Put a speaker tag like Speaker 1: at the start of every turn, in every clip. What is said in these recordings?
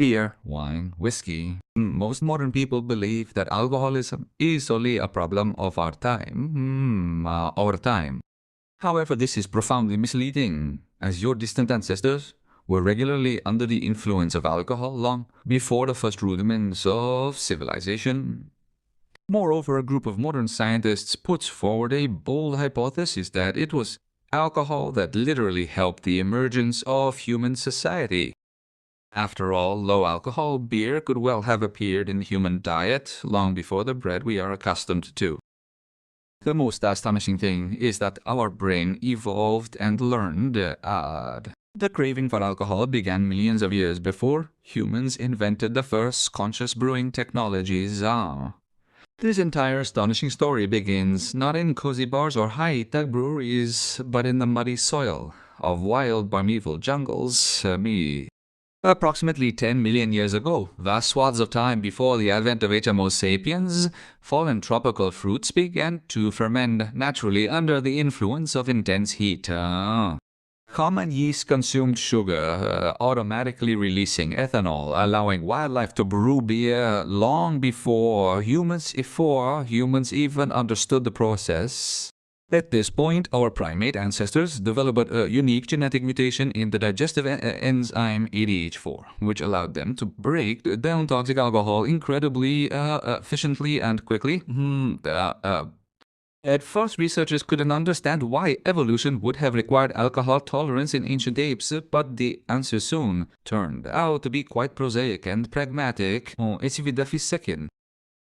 Speaker 1: beer, wine, whiskey. Most modern people believe that alcoholism is only a problem of our time. However, this is profoundly misleading, as your distant ancestors were regularly under the influence of alcohol long before the first rudiments of civilization. Moreover, a group of modern scientists puts forward a bold hypothesis that it was alcohol that literally helped the emergence of human society. After all, low-alcohol beer could well have appeared in the human diet long before the bread we are accustomed to. The most astonishing thing is that our brain evolved and learned. The craving for alcohol began millions of years before humans invented the first conscious brewing technologies. This entire astonishing story begins not in cozy bars or high-tech breweries, but in the muddy soil of wild primeval jungles. Approximately 10 million years ago, vast swaths of time before the advent of Homo sapiens, fallen tropical fruits began to ferment naturally under the influence of intense heat. Common yeast consumed sugar, automatically releasing ethanol, allowing wildlife to brew beer long before humans even understood the process. At this point, our primate ancestors developed a unique genetic mutation in the digestive enzyme ADH4, which allowed them to break down toxic alcohol incredibly efficiently and quickly. At first, researchers couldn't understand why evolution would have required alcohol tolerance in ancient apes, but the answer soon turned out to be quite prosaic and pragmatic.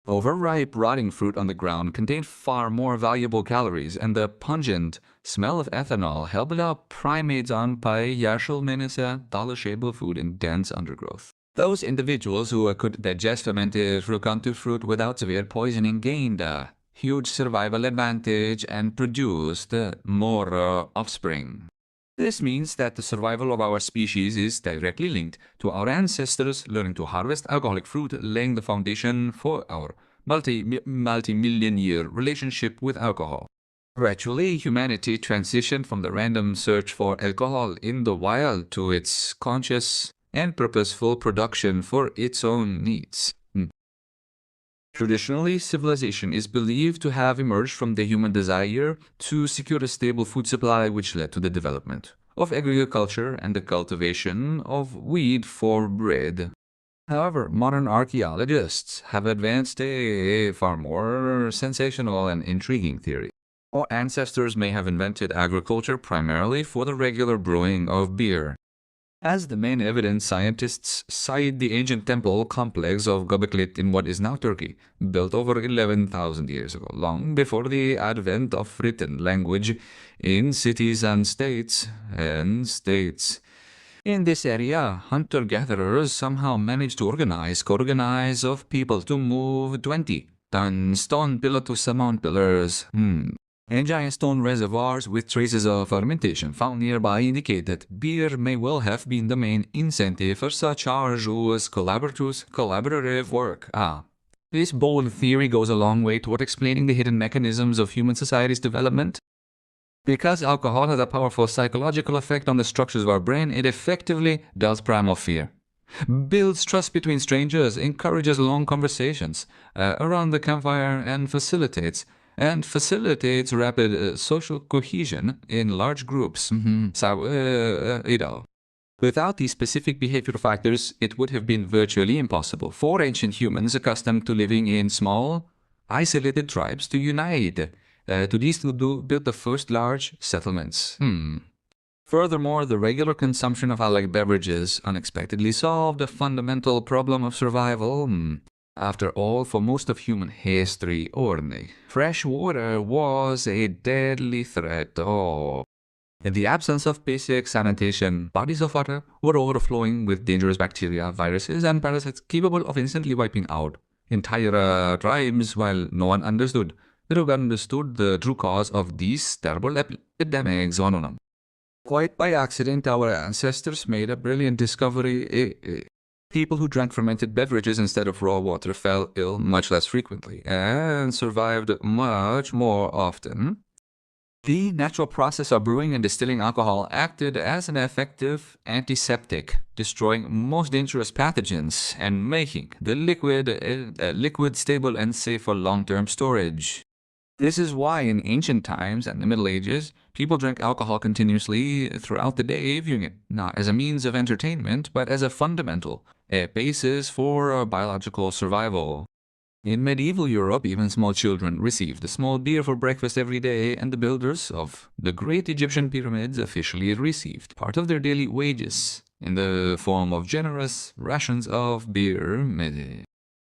Speaker 1: Overripe, rotting fruit on the ground contained far more valuable calories, and the pungent smell of ethanol helped out primates on palatable food in dense undergrowth. Those individuals who could digest fermented fruit without severe poisoning gained a huge survival advantage and produced more offspring. This means that the survival of our species is directly linked to our ancestors learning to harvest alcoholic fruit, laying the foundation for our multi-million-year relationship with alcohol. Gradually, humanity transitioned from the random search for alcohol in the wild to its conscious and purposeful production for its own needs. Traditionally, civilization is believed to have emerged from the human desire to secure a stable food supply, which led to the development of agriculture and the cultivation of wheat for bread. However, modern archaeologists have advanced a far more sensational and intriguing theory. Our ancestors may have invented agriculture primarily for the regular brewing of beer. As the main evidence, scientists cite the ancient temple complex of Göbekli in what is now Turkey, built over 11,000 years ago, long before the advent of written language in cities and states. In this area, hunter-gatherers somehow managed to organize of people to move 20-ton stone pillar to surmount pillars. And giant stone reservoirs with traces of fermentation found nearby indicate that beer may well have been the main incentive for such arduous collaborative work. This bold theory goes a long way toward explaining the hidden mechanisms of human society's development. Because alcohol has a powerful psychological effect on the structures of our brain, it effectively dulls primal fear, builds trust between strangers, encourages long conversations around the campfire, and facilitates rapid social cohesion in large groups. Without these specific behavioral factors, it would have been virtually impossible for ancient humans accustomed to living in small, isolated tribes to unite. To build the first large settlements. Furthermore, the regular consumption of alcoholic beverages unexpectedly solved a fundamental problem of survival. After all, for most of human history, fresh water was a deadly threat. In the absence of basic sanitation, bodies of water were overflowing with dangerous bacteria, viruses, and parasites capable of instantly wiping out entire tribes while no one understood the true cause of these terrible epidemics. Quite by accident, our ancestors made a brilliant discovery. People who drank fermented beverages instead of raw water fell ill much less frequently and survived much more often. The natural process of brewing and distilling alcohol acted as an effective antiseptic, destroying most dangerous pathogens and making the liquid stable and safe for long-term storage. This is why in ancient times and the Middle Ages, people drank alcohol continuously throughout the day, viewing it not as a means of entertainment, but as a fundamental basis for biological survival. In medieval Europe, even small children received a small beer for breakfast every day, and the builders of the great Egyptian pyramids officially received part of their daily wages in the form of generous rations of beer.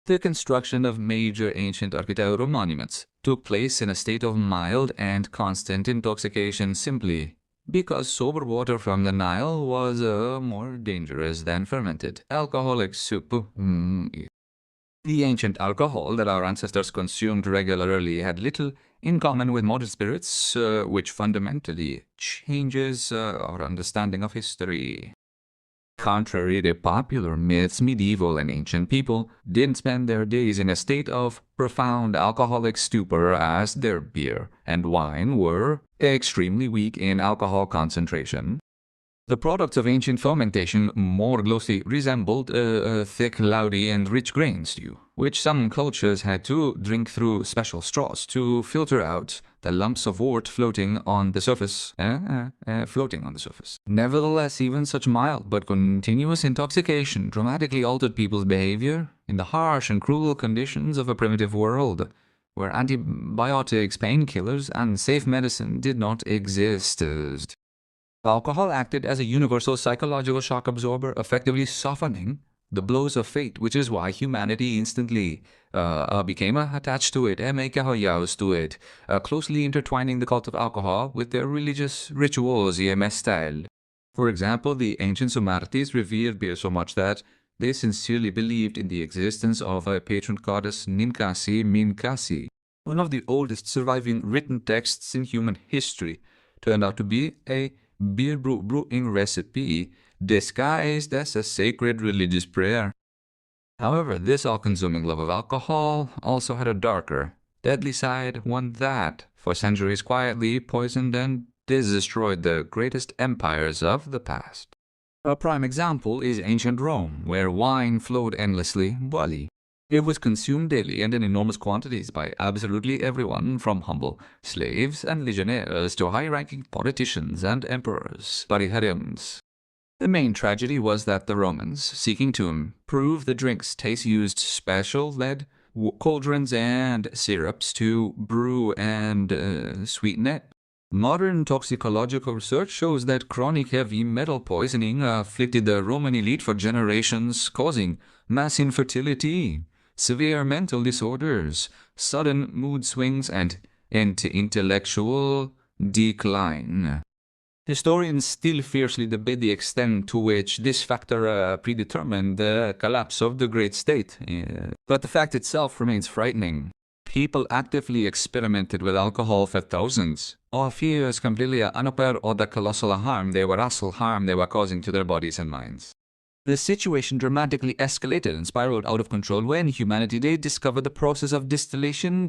Speaker 1: The construction of major ancient architectural monuments took place in a state of mild and constant intoxication simply because sober water from the Nile was more dangerous than fermented alcoholic soup. The ancient alcohol that our ancestors consumed regularly had little in common with modern spirits, which fundamentally changes our understanding of history. Contrary to popular myths, medieval and ancient people didn't spend their days in a state of profound alcoholic stupor, as their beer and wine were extremely weak in alcohol concentration. The products of ancient fermentation more closely resembled thick, cloudy, and rich grain stew, which some cultures had to drink through special straws to filter out the lumps of wort floating on the surface. Nevertheless, even such mild but continuous intoxication dramatically altered people's behavior in the harsh and cruel conditions of a primitive world, where antibiotics, painkillers, and safe medicine did not exist. Alcohol acted as a universal psychological shock absorber, effectively softening the blows of fate, which is why humanity instantly became attached to it, closely intertwining the cult of alcohol with their religious rituals, style. For example, the ancient Sumertis revered beer so much that they sincerely believed in the existence of a patron goddess Minkasi. One of the oldest surviving written texts in human history turned out to be a beer brewing recipe disguised as a sacred religious prayer. However, this all-consuming love of alcohol also had a darker, deadly side, one that, for centuries quietly poisoned and destroyed the greatest empires of the past. A prime example is ancient Rome, where wine flowed endlessly. It was consumed daily and in enormous quantities by absolutely everyone, from humble slaves and legionnaires to high-ranking politicians and emperors. The main tragedy was that the Romans, seeking to improve the drink's taste, used special lead cauldrons and syrups to brew and sweeten it. Modern toxicological research shows that chronic heavy metal poisoning afflicted the Roman elite for generations, causing mass infertility, severe mental disorders, sudden mood swings, and intellectual decline. Historians still fiercely debate the extent to which this factor predetermined the collapse of the great state, but the fact itself remains frightening. People actively experimented with alcohol for thousands of years, completely unaware of the colossal harm they were causing to their bodies and minds. The situation dramatically escalated and spiraled out of control when humanity discovered the process of distillation,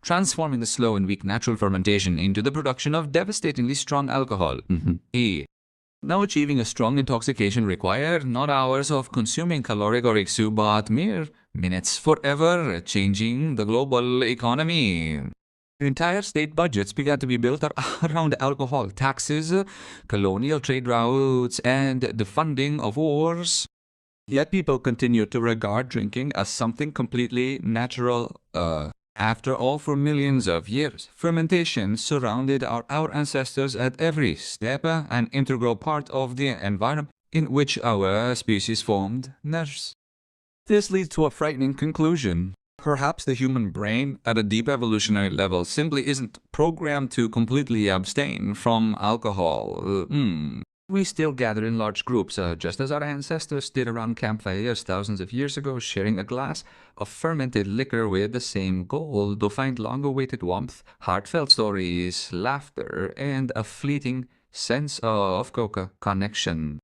Speaker 1: transforming the slow and weak natural fermentation into the production of devastatingly strong alcohol. Now achieving a strong intoxication required not hours of consuming caloric or iksu, but mere minutes, forever changing the global economy. Entire state budgets began to be built around alcohol, taxes, colonial trade routes, and the funding of wars. Yet people continued to regard drinking as something completely natural. After all, for millions of years, fermentation surrounded our ancestors at every step, an integral part of the environment in which our species formed. This leads to a frightening conclusion. Perhaps the human brain, at a deep evolutionary level, simply isn't programmed to completely abstain from alcohol. We still gather in large groups, just as our ancestors did around campfires thousands of years ago, sharing a glass of fermented liquor with the same goal: to find long-awaited warmth, heartfelt stories, laughter, and a fleeting sense of connection.